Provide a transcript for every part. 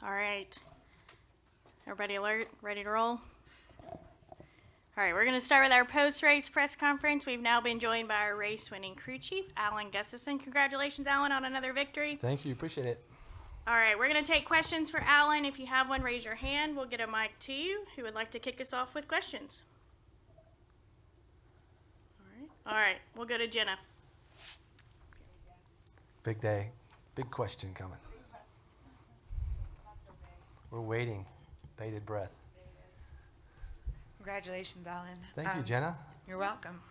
All right. Everybody alert? Ready to roll? All right, we're going to start with our post-race press conference. We've now been joined by our race-winning crew chief, Alan Gustafson. Congratulations, Alan, on another victory. Thank you. Appreciate it. All right, we're going to take questions for Alan. If you have one, raise your hand. We'll get a mic to you. Who would like to kick us off with questions? All right, we'll go to Jenna. Big day. Big question coming. We're waiting. Bated breath. Congratulations, Alan. Thank you, Jenna. You're welcome.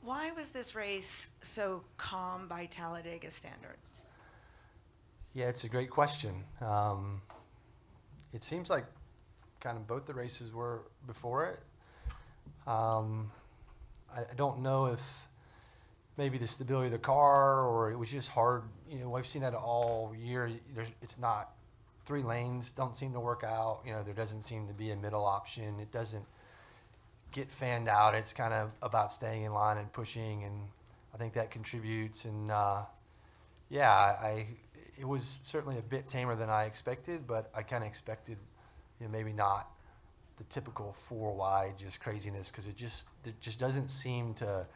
Why was this race so calm by Talladega standards? Yeah, it's a great question. It seems like kind of both the races were before it. I don't know if maybe the stability of the car or it was just hard. You know, we've seen that all year. It's not, 3 lanes don't seem to work out. You know, there doesn't seem to be a middle option. It doesn't get fanned out. It's kind of about staying in line and pushing, and I think that contributes. And it was certainly a bit tamer than I expected, but I kind of expected, you know, maybe not the typical 4 wide just craziness, because it just doesn't seem to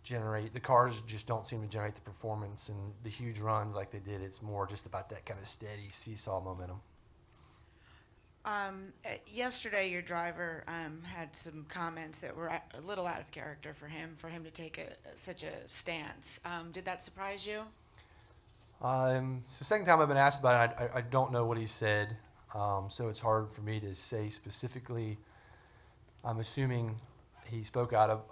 generate, the cars just don't seem to generate the performance and the huge runs like they did. It's more just about that kind of steady seesaw momentum. Yesterday, your driver had some comments that were a little out of character for him to take such a stance. Did that surprise you? It's the second time I've been asked about it. I don't know what he said, so it's hard for me to say specifically. I'm assuming he spoke out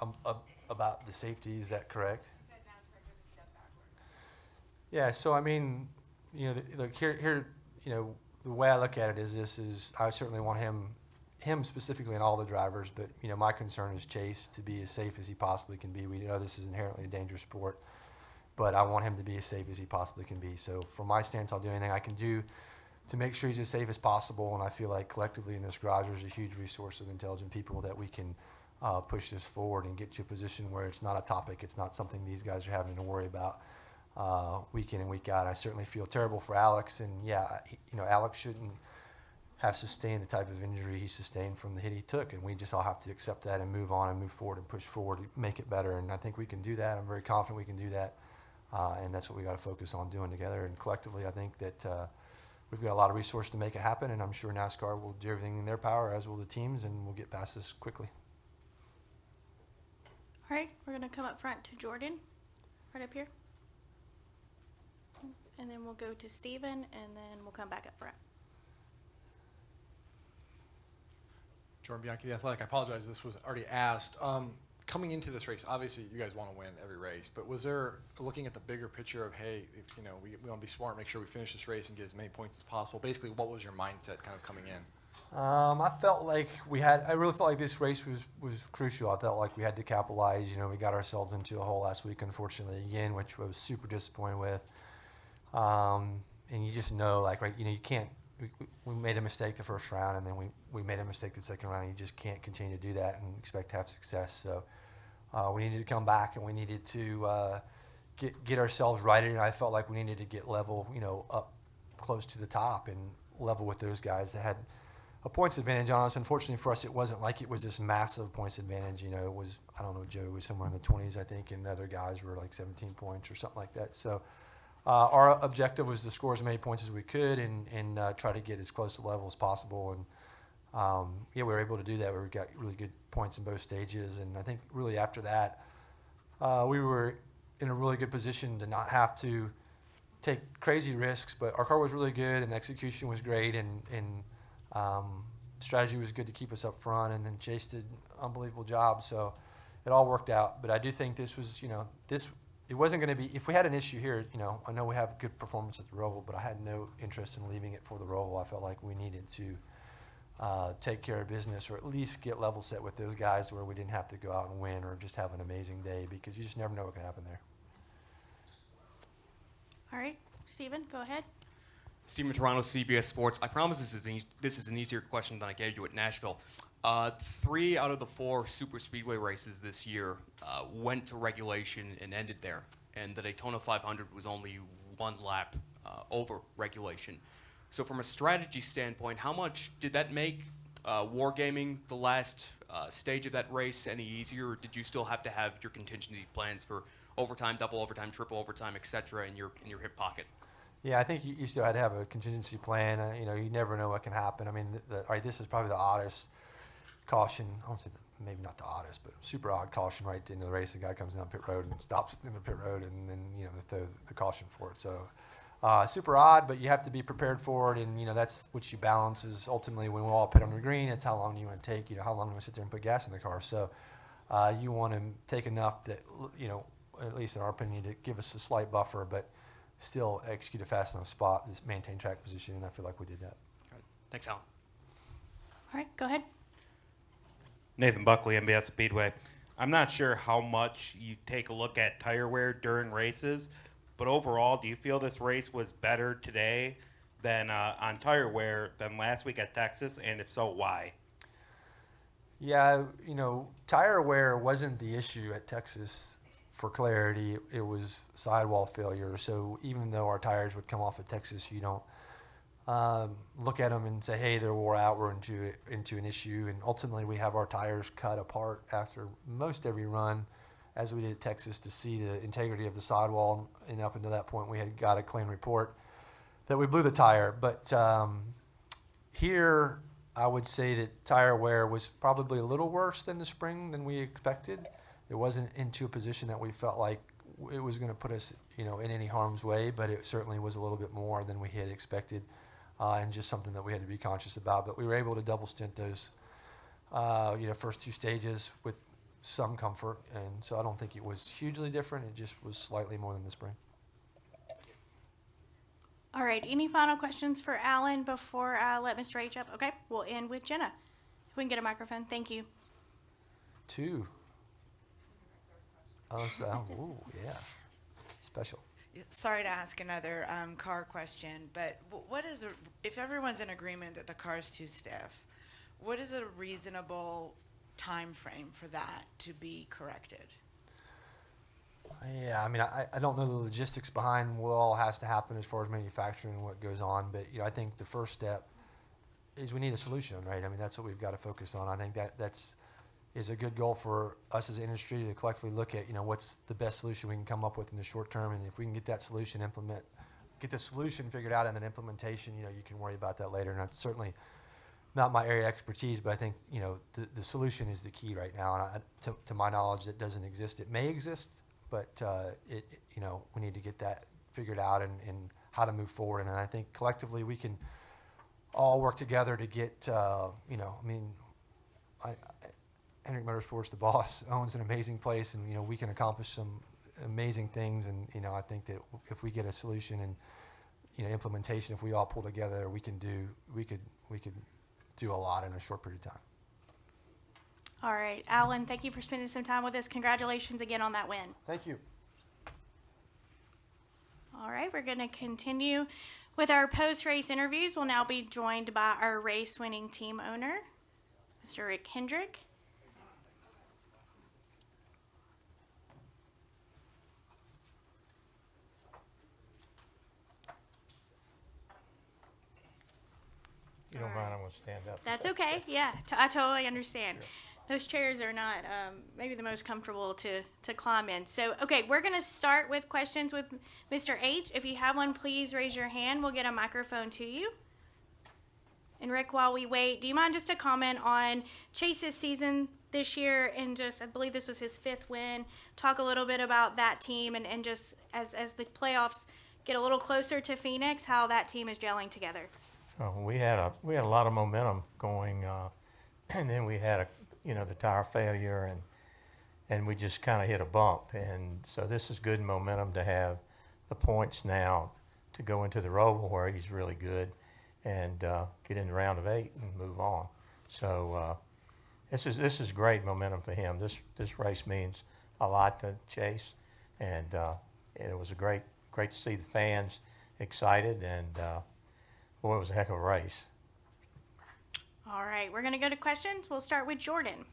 about the safety. Is that correct? He said NASCAR took a step backwards. Yeah. So I mean, you know, look here, you know, the way I look at it is I certainly want him specifically and all the drivers, but you know, my concern is Chase to be as safe as he possibly can be. We know this is inherently a dangerous sport, but I want him to be as safe as he possibly can be. So from my stance, I'll do anything I can do to make sure he's as safe as possible. And I feel like collectively in this garage, there's a huge resource of intelligent people that we can push this forward and get to a position where it's not a topic. It's not something these guys are having to worry about week in and week out. I certainly feel terrible for Alex. And yeah, you know, Alex shouldn't have sustained the type of injury he sustained from the hit he took. And we just all have to accept that and move on and move forward and push forward to make it better. And I think we can do that. I'm very confident we can do that. And that's what we got to focus on doing together. And collectively, I think that we've got a lot of resources to make it happen. And I'm sure NASCAR will do everything in their power, as will the teams, and we'll get past this quickly. All right, we're going to come up front to Jordan, right up here. And then we'll go to Steven, and then we'll come back up front. Jordan Bianchi, The Athletic. I apologize, this was already asked. Coming into this race, obviously you guys want to win every race, but was there, looking at the bigger picture of, hey, if, you know, we want to be smart, make sure we finish this race and get as many points as possible? Basically, what was your mindset kind of coming in? I felt like I really felt like this race was crucial. I felt like we had to capitalize. You know, we got ourselves into a hole last week, unfortunately, again, which I was super disappointed with. And you just know, like, right, you know, you can't, we made a mistake the first round, and then we made a mistake the second round. You just can't continue to do that and expect to have success. So we needed to come back, and we needed to get ourselves righted. And I felt like we needed to get level, you know, up close to the top and level with those guys that had a points advantage on us. Unfortunately for us, it wasn't like it was this massive points advantage. You know, it was, I don't know, Joe was somewhere in the 20s, I think, and the other guys were like 17 points or something like that. So our objective was to score as many points as we could and try to get as close to level as possible. And yeah, we were able to do that. We got really good points in both stages. And I think really after that, we were in a really good position to not have to take crazy risks, but our car was really good and the execution was great, and strategy was good to keep us up front, and then Chase did an unbelievable job. So it all worked out. But I do think this was, you know, it wasn't going to be, if we had an issue here, you know, I know we have good performance at the Roval, but I had no interest in leaving it for the Roval. I felt like we needed to take care of business, or at least get level set with those guys where we didn't have to go out and win or just have an amazing day, because you just never know what can happen there. All right, Steven, go ahead. Steven Toronto, CBS Sports. I promise this is an easier question than I gave you at Nashville. 3 out of the 4 super speedway races this year went to regulation and ended there, and the Daytona 500 was only 1 lap over regulation. So from a strategy standpoint, how much did that make wargaming the last stage of that race any easier, or did you still have to have your contingency plans for overtime, double overtime, triple overtime, etc. in your hip pocket? Yeah, I think you still had to have a contingency plan. You never know what can happen. I mean, all right, this is probably the oddest caution. I won't say maybe not the oddest, but super odd caution right at the end of the race. The guy comes down pit road and stops in the pit road, and then they throw the caution for it. So super odd, but you have to be prepared for it, and that's what you balance is ultimately when we all pit on the green. It's how long you want to take. How long you want to sit there and put gas in the car. So you want to take enough that at least in our opinion, to give us a slight buffer, but still execute a fast enough spot, just maintain track position, and I feel like we did that. Thanks, Alan. All right, go ahead. Nathan Buckley, MBS Speedway. I'm not sure how much you take a look at tire wear during races, but overall, do you feel this race was better today than on tire wear than last week at Texas, and if so, why? Yeah, tire wear wasn't the issue at Texas. For clarity, it was sidewall failure. So even though our tires would come off at Texas, you don't look at them and say, hey, they're wore out, we're into an issue. And ultimately, we have our tires cut apart after most every run, as we did at Texas, to see the integrity of the sidewall. And up until that point, we had got a clean report that we blew the tire. But here, I would say that tire wear was probably a little worse than the spring than we expected. It wasn't into a position that we felt like it was going to put us, in any harm's way, but it certainly was a little bit more than we had expected, and just something that we had to be conscious about. But we were able to double stint those, first 2 stages with some comfort, and so I don't think it was hugely different. It just was slightly more than the spring. All right, any final questions for Alan before I let Mr. H up? Okay, we'll end with Jenna. If we can get a microphone, thank you. 2. Oh, so, ooh, yeah, special. Sorry to ask another car question, but what is if everyone's in agreement that the car's too stiff, what is a reasonable time frame for that to be corrected? Yeah, I mean, I don't know the logistics behind what all has to happen as far as manufacturing and what goes on, but I think the first step is we need a solution, right? I mean, that's what we've got to focus on. I think that's is a good goal for us as an industry to collectively look at, what's the best solution we can come up with in the short term, and if we can get that solution get the solution figured out, and then implementation, you can worry about that later. And that's certainly not my area of expertise, but I think, the solution is the key right now. And to my knowledge, that doesn't exist. It may exist, but we need to get that figured out and how to move forward. And I think collectively we can all work together to get, Hendrick Motorsports, the boss, owns an amazing place, and we can accomplish some amazing things. And I think that if we get a solution and implementation, if we all pull together, we could do a lot in a short period of time. All right, Alan, thank you for spending some time with us. Congratulations again on that win. Thank you. All right, we're going to continue with our post-race interviews. We'll now be joined by our race-winning team owner, Mr. Rick Hendrick. You don't mind, I'm going to stand up. That's okay. Yeah, I totally understand. Those chairs are not maybe the most comfortable to climb in. So, okay, we're going to start with questions with Mr. H. If you have one, please raise your hand. We'll get a microphone to you. And Rick, while we wait, do you mind just to comment on Chase's season this year and just, I believe this was his 5th win. Talk a little bit about that team and just as the playoffs get a little closer to Phoenix, how that team is gelling together. We had a lot of momentum going, and then we had the tire failure, and we just kind of hit a bump. And so this is good momentum to have the points now to go into the Roval where he's really good and get in the round of 8 and move on. So this is great momentum for him. This race means a lot to Chase, and it was great to see the fans excited, and boy, it was a heck of a race. All right, we're going to go to questions. We'll start with Jordan.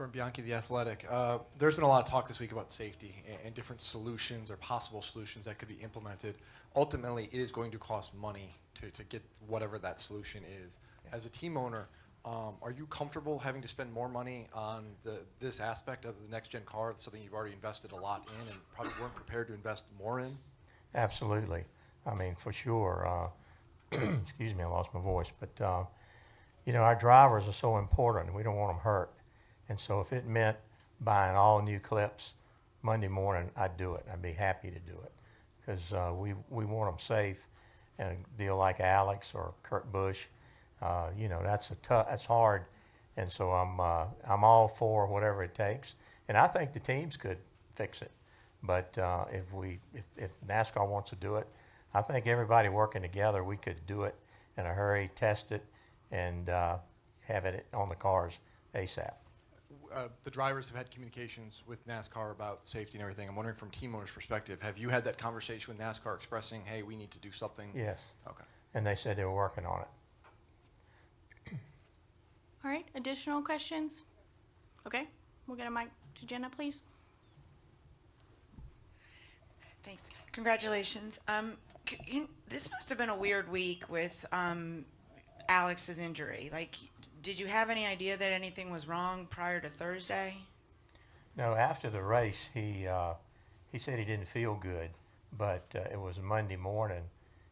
Jordan Bianchi, The Athletic. There's been a lot of talk this week about safety and different solutions or possible solutions that could be implemented. Ultimately, it is going to cost money to get whatever that solution is. As a team owner, are you comfortable having to spend more money on this aspect of the next-gen car, something you've already invested a lot in and probably weren't prepared to invest more in? Absolutely. I mean, for sure. Excuse me, I lost my voice. But, you know, our drivers are so important, and we don't want them hurt. And so if it meant buying all new clips Monday morning, I'd do it. I'd be happy to do it because we want them safe. And a deal like Alex or Kurt Busch, you know, that's hard. And so I'm all for whatever it takes. And I think the teams could fix it. But if NASCAR wants to do it, I think everybody working together, we could do it in a hurry, test it, and have it on the cars ASAP. The drivers have had communications with NASCAR about safety and everything. I'm wondering from team owners' perspective, have you had that conversation with NASCAR expressing, hey, we need to do something? Yes. Okay. And they said they were working on it. All right, additional questions? Okay, we'll get a mic to Jenna, please. Thanks. Congratulations. This must have been a weird week with Alex's injury. Like, did you have any idea that anything was wrong prior to Thursday? No, after the race, he said he didn't feel good, but it was Monday morning,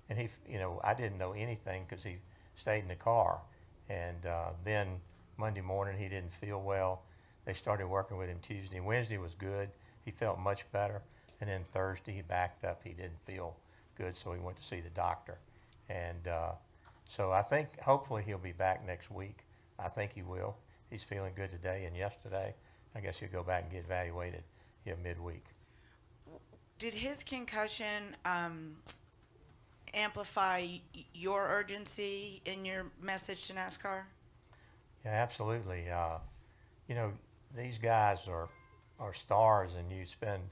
and you know, I didn't know anything because he stayed in the car, and then Monday morning he didn't feel well. They started working with him Tuesday. Wednesday was good. He felt much better, and then Thursday he backed up. He didn't feel good, so he went to see the doctor, and so I think hopefully he'll be back next week. I think he will. He's feeling good today and yesterday. I guess he'll go back and get evaluated here midweek. Did his concussion amplify your urgency in your message to NASCAR? Yeah, absolutely. You know, these guys are stars, and you spend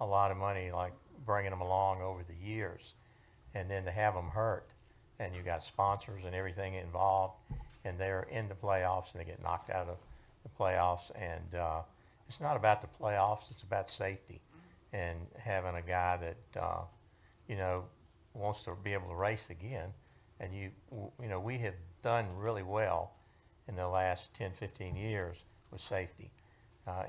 a lot of money like bringing them along over the years, and then to have them hurt, and you got sponsors and everything involved, and they're in the playoffs and they get knocked out of the playoffs, and it's not about the playoffs, it's about safety, and having a guy that you know, wants to be able to race again. And you know, we have done really well in the last 10-15 years with safety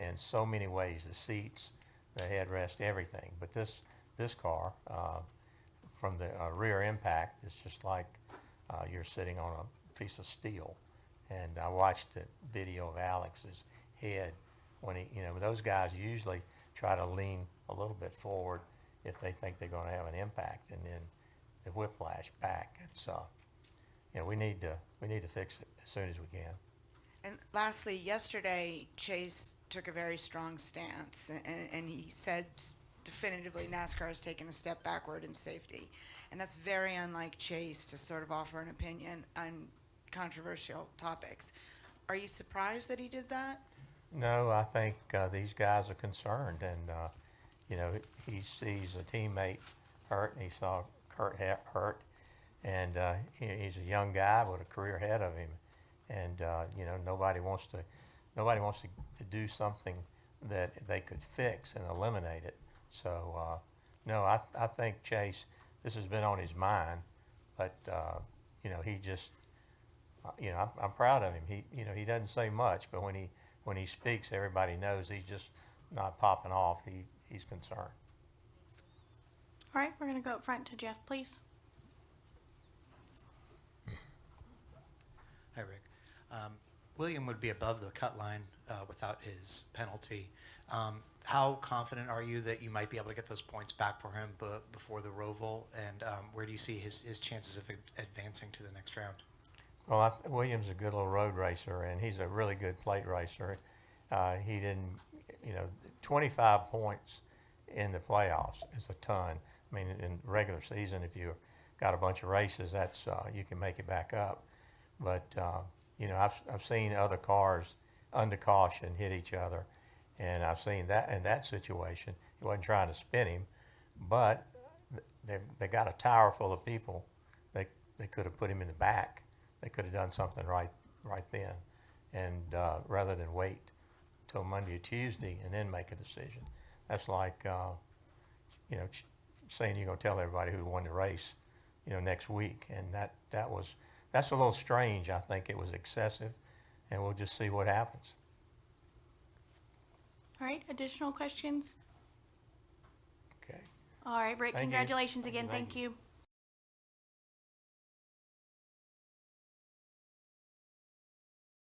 in so many ways, the seats, the headrest, everything. But this car, from the rear impact, is just like you're sitting on a piece of steel. And I watched the video of Alex's head when he, you know, those guys usually try to lean a little bit forward if they think they're going to have an impact, and then the whiplash back. It's you know, we need to fix it as soon as we can. And lastly, yesterday Chase took a very strong stance, and he said definitively NASCAR has taken a step backward in safety. And that's very unlike Chase to sort of offer an opinion on controversial topics. Are you surprised that he did that? No, I think these guys are concerned, and you know, he sees a teammate hurt, and he saw Kurt hurt, and he's a young guy with a career ahead of him, and you know, nobody wants to do something that they could fix and eliminate it. So no, I think Chase, this has been on his mind, but you know, he just, you know, I'm proud of him. You know, he doesn't say much, but when he speaks, everybody knows he's just not popping off. He's concerned. All right, we're going to go up front to Jeff, please. Hi, Rick. William would be above the cut line without his penalty. How confident are you that you might be able to get those points back for him before the Roval? And where do you see his chances of advancing to the next round? Well, Williams is a good little road racer, and he's a really good plate racer. He didn't, you know, 25 points in the playoffs is a ton. I mean, in regular season, if you got a bunch of races, that's you can make it back up. But you know, I've seen other cars under caution hit each other, and I've seen that in that situation. He wasn't trying to spin him, but they got a tower full of people. They could have put him in the back. They could have done something right then, and rather than wait till Monday or Tuesday and then make a decision. That's like, you know, saying you're going to tell everybody who won the race, you know, next week. And that's a little strange. I think it was excessive, and we'll just see what happens. All right, additional questions? Okay. All right, Rick, Thank you. congratulations again. Thank Thank you.